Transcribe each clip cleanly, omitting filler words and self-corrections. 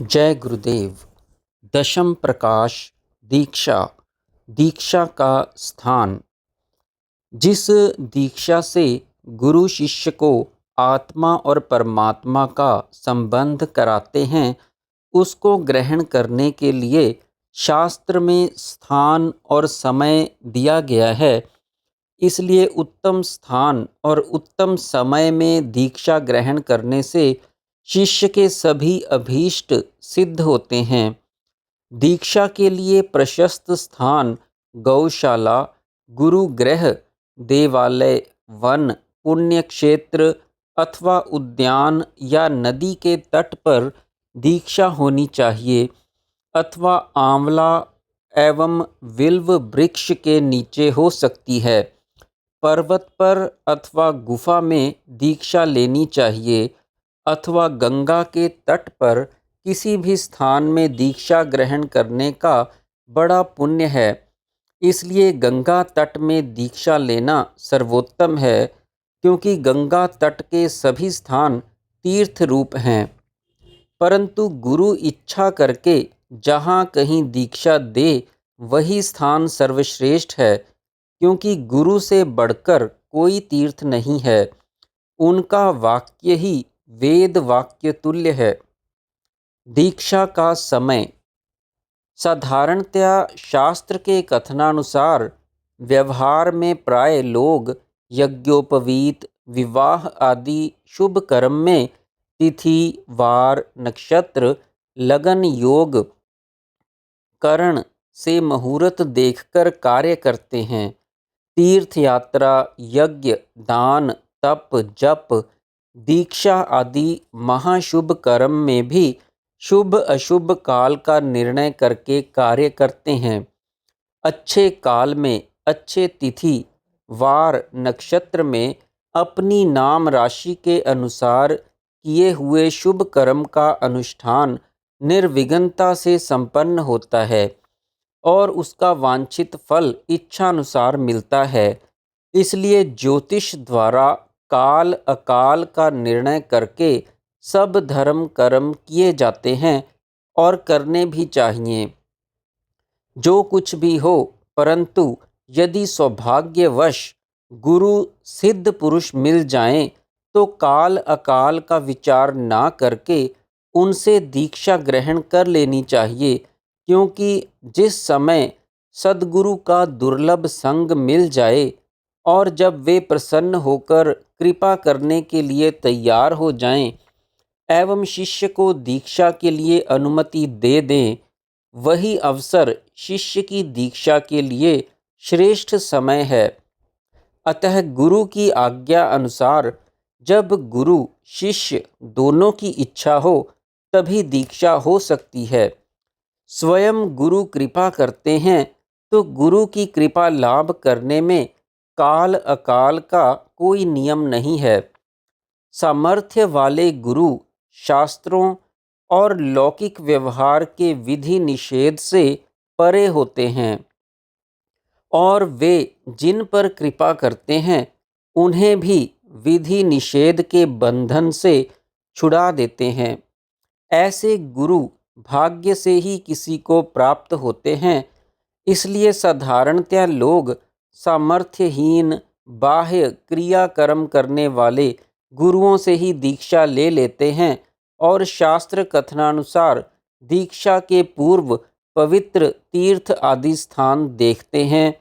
जय गुरुदेव। दशम प्रकाश दीक्षा। दीक्षा का स्थान। जिस दीक्षा से गुरु शिष्य को आत्मा और परमात्मा का संबंध कराते हैं, उसको ग्रहण करने के लिए शास्त्र में स्थान और समय दिया गया है। इसलिए उत्तम स्थान और उत्तम समय में दीक्षा ग्रहण करने से शिष्य के सभी अभीष्ट सिद्ध होते हैं। दीक्षा के लिए प्रशस्त स्थान गौशाला, गुरुगृह, देवालय, वन, पुण्य क्षेत्र अथवा उद्यान या नदी के तट पर दीक्षा होनी चाहिए, अथवा आंवला एवं विल्व वृक्ष के नीचे हो सकती है। पर्वत पर अथवा गुफा में दीक्षा लेनी चाहिए, अथवा गंगा के तट पर किसी भी स्थान में दीक्षा ग्रहण करने का बड़ा पुण्य है। इसलिए गंगा तट में दीक्षा लेना सर्वोत्तम है, क्योंकि गंगा तट के सभी स्थान तीर्थ रूप हैं। परंतु गुरु इच्छा करके जहाँ कहीं दीक्षा दे, वही स्थान सर्वश्रेष्ठ है, क्योंकि गुरु से बढ़कर कोई तीर्थ नहीं है। उनका वाक्य ही वेद वाक्य तुल्य है। दीक्षा का समय। साधारणतया शास्त्र के कथनानुसार व्यवहार में प्राय लोग यज्ञोपवीत, विवाह आदि शुभ कर्म में तिथि, वार, नक्षत्र, लगन योग, करण से मुहूर्त देखकर कार्य करते हैं। तीर्थ यात्रा, यज्ञ, दान, तप, जप, दीक्षा आदि महाशुभ कर्म में भी शुभ अशुभ काल का निर्णय करके कार्य करते हैं। अच्छे काल में, अच्छे तिथि, वार, नक्षत्र में अपनी नाम राशि के अनुसार किए हुए शुभ कर्म का अनुष्ठान निर्विघ्नता से संपन्न होता है और उसका वांछित फल इच्छानुसार मिलता है। इसलिए ज्योतिष द्वारा काल अकाल का निर्णय करके सब धर्म कर्म किए जाते हैं और करने भी चाहिए। जो कुछ भी हो, परंतु यदि सौभाग्यवश गुरु सिद्ध पुरुष मिल जाएं, तो काल अकाल का विचार ना करके उनसे दीक्षा ग्रहण कर लेनी चाहिए, क्योंकि जिस समय सद्गुरु का दुर्लभ संग मिल जाए और जब वे प्रसन्न होकर कृपा करने के लिए तैयार हो जाएं एवं शिष्य को दीक्षा के लिए अनुमति दे दें, वही अवसर शिष्य की दीक्षा के लिए श्रेष्ठ समय है। अतः गुरु की आज्ञा अनुसार जब गुरु शिष्य दोनों की इच्छा हो, तभी दीक्षा हो सकती है। स्वयं गुरु कृपा करते हैं, तो गुरु की कृपा लाभ करने में काल अकाल का कोई नियम नहीं है। सामर्थ्य वाले गुरु शास्त्रों और लौकिक व्यवहार के विधि निषेध से परे होते हैं, और वे जिन पर कृपा करते हैं उन्हें भी विधि निषेध के बंधन से छुड़ा देते हैं। ऐसे गुरु भाग्य से ही किसी को प्राप्त होते हैं। इसलिए साधारणतया लोग सामर्थ्यहीन, बाह्य क्रियाकर्म करने वाले गुरुओं से ही दीक्षा ले लेते हैं और शास्त्र कथनानुसार दीक्षा के पूर्व पवित्र तीर्थ आदि स्थान देखते हैं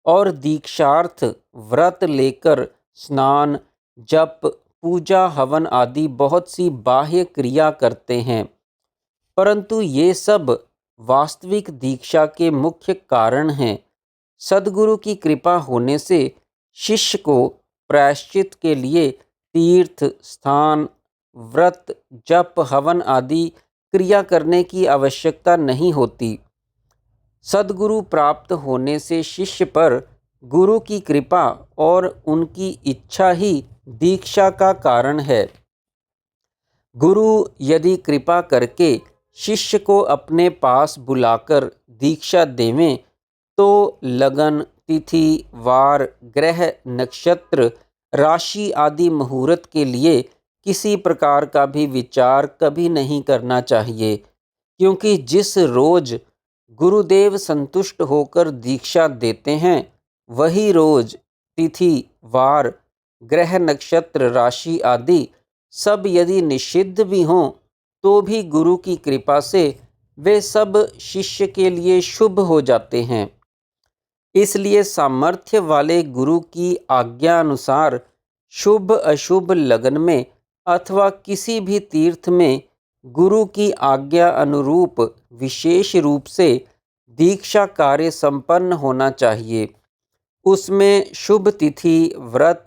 और दीक्षार्थ व्रत लेकर स्नान, जप, पूजा, हवन आदि बहुत सी बाह्य क्रिया करते हैं। परंतु ये सब वास्तविक दीक्षा के मुख्य कारण हैं। सद्गुरु की कृपा होने से शिष्य को प्रायश्चित के लिए तीर्थ स्थान, व्रत, जप, हवन आदि क्रिया करने की आवश्यकता नहीं होती। सद्गुरु प्राप्त होने से शिष्य पर गुरु की कृपा और उनकी इच्छा ही दीक्षा का कारण है। गुरु यदि कृपा करके शिष्य को अपने पास बुलाकर दीक्षा देवें, तो लगन, तिथि, वार, ग्रह, नक्षत्र, राशि आदि मुहूर्त के लिए किसी प्रकार का भी विचार कभी नहीं करना चाहिए। क्योंकि जिस रोज गुरुदेव संतुष्ट होकर दीक्षा देते हैं, वही रोज तिथि, वार, ग्रह, नक्षत्र, राशि आदि सब यदि निषिद्ध भी हों, तो भी गुरु की कृपा से वे सब शिष्य के लिए शुभ हो जाते हैं। इसलिए सामर्थ्य वाले गुरु की आज्ञा अनुसार शुभ अशुभ लगन में अथवा किसी भी तीर्थ में गुरु की आज्ञा अनुरूप विशेष रूप से दीक्षा कार्य संपन्न होना चाहिए। उसमें शुभ तिथि, व्रत,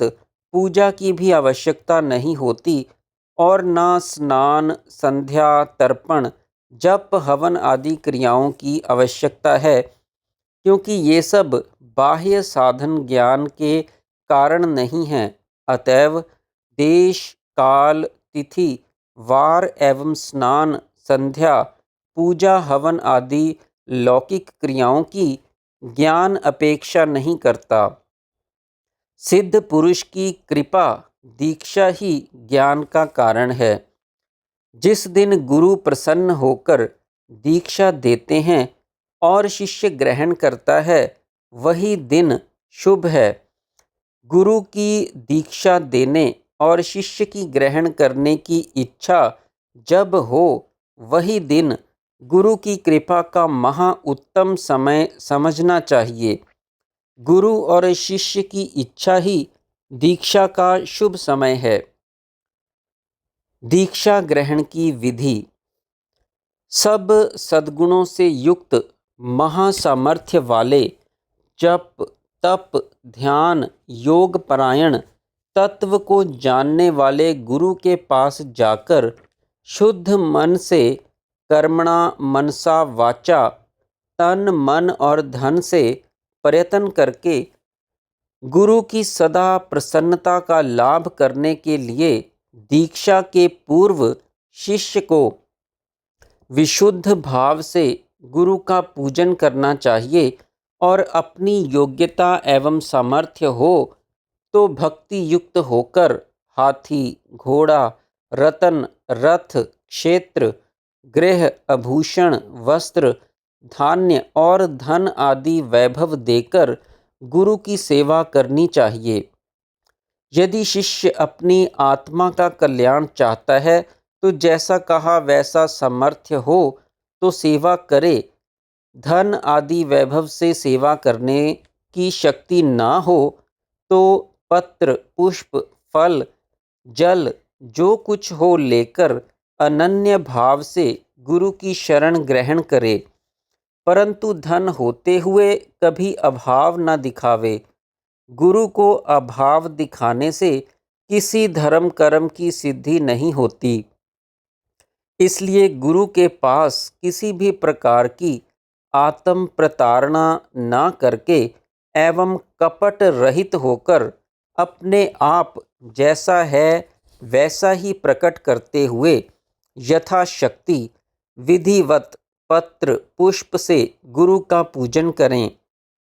पूजा की भी आवश्यकता नहीं होती और न स्नान, संध्या, तर्पण, जप, हवन आदि क्रियाओं की आवश्यकता है, क्योंकि ये सब बाह्य साधन ज्ञान के कारण नहीं हैं। अतएव देश, काल, तिथि, वार एवं स्नान, संध्या, पूजा, हवन आदि लौकिक क्रियाओं की ज्ञान अपेक्षा नहीं करता। सिद्ध पुरुष की कृपा दीक्षा ही ज्ञान का कारण है। जिस दिन गुरु प्रसन्न होकर दीक्षा देते हैं और शिष्य ग्रहण करता है, वही दिन शुभ है। गुरु की दीक्षा देने और शिष्य की ग्रहण करने की इच्छा जब हो, वही दिन गुरु की कृपा का महा उत्तम समय समझना चाहिए। गुरु और शिष्य की इच्छा ही दीक्षा का शुभ समय है। दीक्षा ग्रहण की विधि। सब सद्गुणों से युक्त महासामर्थ्य वाले, जप, तप, ध्यान, योग परायण, तत्व को जानने वाले गुरु के पास जाकर शुद्ध मन से कर्मणा मनसा वाचा, तन, मन और धन से प्रयत्न करके गुरु की सदा प्रसन्नता का लाभ करने के लिए दीक्षा के पूर्व शिष्य को विशुद्ध भाव से गुरु का पूजन करना चाहिए और अपनी योग्यता एवं सामर्थ्य हो तो भक्ति युक्त होकर हाथी, घोड़ा, रतन, रथ, क्षेत्र, गृह, आभूषण, वस्त्र, धान्य और धन आदि वैभव देकर गुरु की सेवा करनी चाहिए। यदि शिष्य अपनी आत्मा का कल्याण चाहता है तो जैसा कहा वैसा सामर्थ्य हो तो सेवा करे। धन आदि वैभव से सेवा करने की शक्ति ना हो तो पत्र, पुष्प, फल, जल जो कुछ हो लेकर अनन्य भाव से गुरु की शरण ग्रहण करे, परंतु धन होते हुए कभी अभाव न दिखावे। गुरु को अभाव दिखाने से किसी धर्म कर्म की सिद्धि नहीं होती। इसलिए गुरु के पास किसी भी प्रकार की आत्म प्रताड़ना न करके एवं कपट रहित होकर अपने आप जैसा है वैसा ही प्रकट करते हुए यथाशक्ति विधिवत पत्र पुष्प से गुरु का पूजन करें।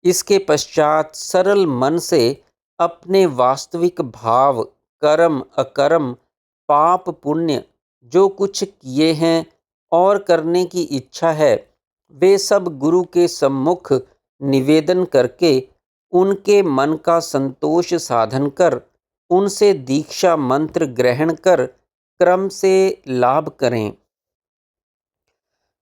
इसके पश्चात सरल मन से अपने वास्तविक भाव, कर्म अकर्म, पाप पुण्य जो कुछ किए हैं और करने की इच्छा है, वे सब गुरु के सम्मुख निवेदन करके उनके मन का संतोष साधन कर उनसे दीक्षा मंत्र ग्रहण कर क्रम से लाभ करें।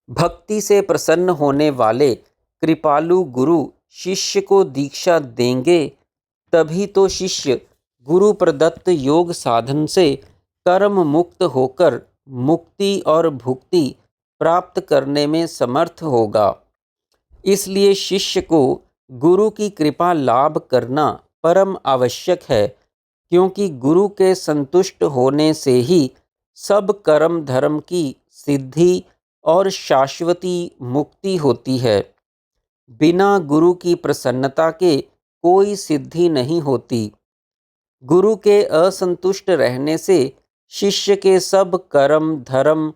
भक्ति से प्रसन्न होने वाले कृपालु गुरु शिष्य को दीक्षा देंगे, तभी तो शिष्य गुरु प्रदत्त योग साधन से कर्म मुक्त होकर मुक्ति और भुक्ति प्राप्त करने में समर्थ होगा। इसलिए शिष्य को गुरु की कृपा लाभ करना परम आवश्यक है, क्योंकि गुरु के संतुष्ट होने से ही सब कर्म धर्म की सिद्धि और शाश्वती मुक्ति होती है। बिना गुरु की प्रसन्नता के कोई सिद्धि नहीं होती। गुरु के असंतुष्ट रहने से शिष्य के सब कर्म धर्म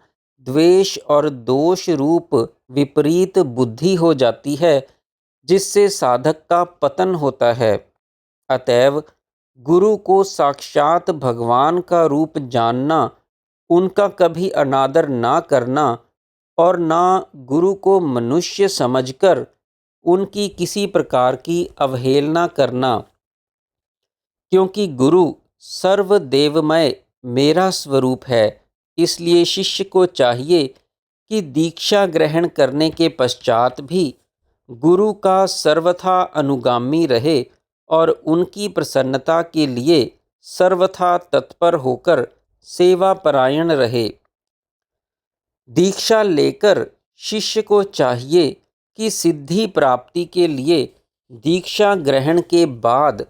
द्वेष और दोष रूप विपरीत बुद्धि हो जाती है, जिससे साधक का पतन होता है। अतएव गुरु को साक्षात भगवान का रूप जानना, उनका कभी अनादर ना करना और ना गुरु को मनुष्य समझकर उनकी किसी प्रकार की अवहेलना करना, क्योंकि गुरु सर्वदेवमय मेरा स्वरूप है। इसलिए शिष्य को चाहिए कि दीक्षा ग्रहण करने के पश्चात भी गुरु का सर्वथा अनुगामी रहे और उनकी प्रसन्नता के लिए सर्वथा तत्पर होकर सेवापरायण रहे। दीक्षा लेकर शिष्य को चाहिए कि सिद्धि प्राप्ति के लिए दीक्षा ग्रहण के बाद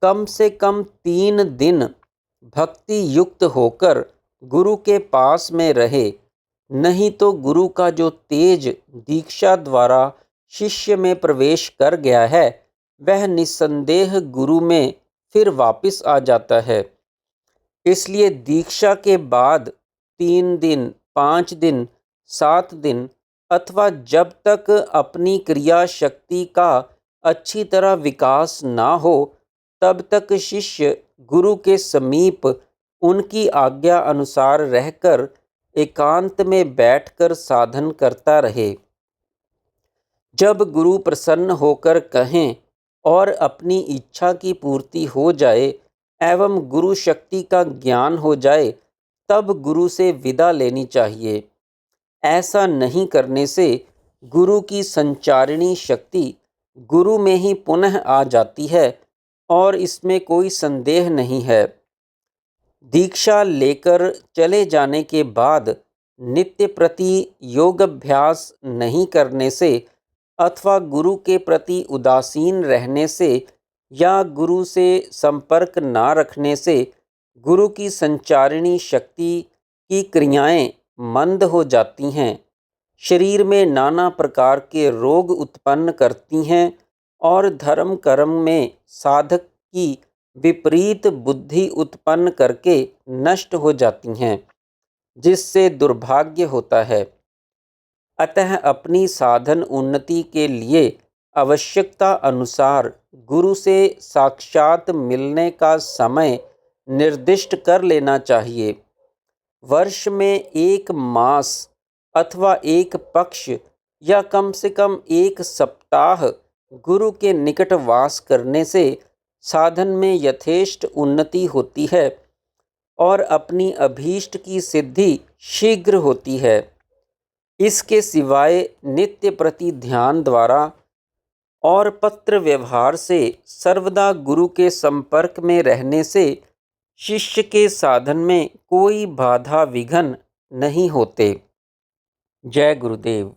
कम से कम 3 दिन भक्ति युक्त होकर गुरु के पास में रहे, नहीं तो गुरु का जो तेज दीक्षा द्वारा शिष्य में प्रवेश कर गया है वह निस्संदेह गुरु में फिर वापस आ जाता है। इसलिए दीक्षा के बाद 3 दिन, 5 दिन, 7 दिन अथवा जब तक अपनी क्रिया शक्ति का अच्छी तरह विकास ना हो तब तक शिष्य गुरु के समीप उनकी आज्ञा अनुसार रहकर एकांत में बैठकर साधन करता रहे। जब गुरु प्रसन्न होकर कहें और अपनी इच्छा की पूर्ति हो जाए एवं गुरु शक्ति का ज्ञान हो जाए तब गुरु से विदा लेनी चाहिए। ऐसा नहीं करने से गुरु की संचारिणी शक्ति गुरु में ही पुनः आ जाती है और इसमें कोई संदेह नहीं है। दीक्षा लेकर चले जाने के बाद नित्य प्रति योगाभ्यास नहीं करने से अथवा गुरु के प्रति उदासीन रहने से या गुरु से संपर्क ना रखने से गुरु की संचारिणी शक्ति की क्रियाएं मंद हो जाती हैं, शरीर में नाना प्रकार के रोग उत्पन्न करती हैं और धर्म कर्म में साधक की विपरीत बुद्धि उत्पन्न करके नष्ट हो जाती हैं, जिससे दुर्भाग्य होता है। अतः अपनी साधन उन्नति के लिए आवश्यकता अनुसार गुरु से साक्षात मिलने का समय निर्दिष्ट कर लेना चाहिए। वर्ष में 1 मास अथवा 1 पक्ष या कम से कम 1 सप्ताह गुरु के निकट वास करने से साधन में यथेष्ट उन्नति होती है और अपनी अभीष्ट की सिद्धि शीघ्र होती है। इसके सिवाय नित्य प्रति ध्यान द्वारा और पत्र व्यवहार से सर्वदा गुरु के संपर्क में रहने से शिष्य के साधन में कोई बाधा विघ्न नहीं होते। जय गुरुदेव।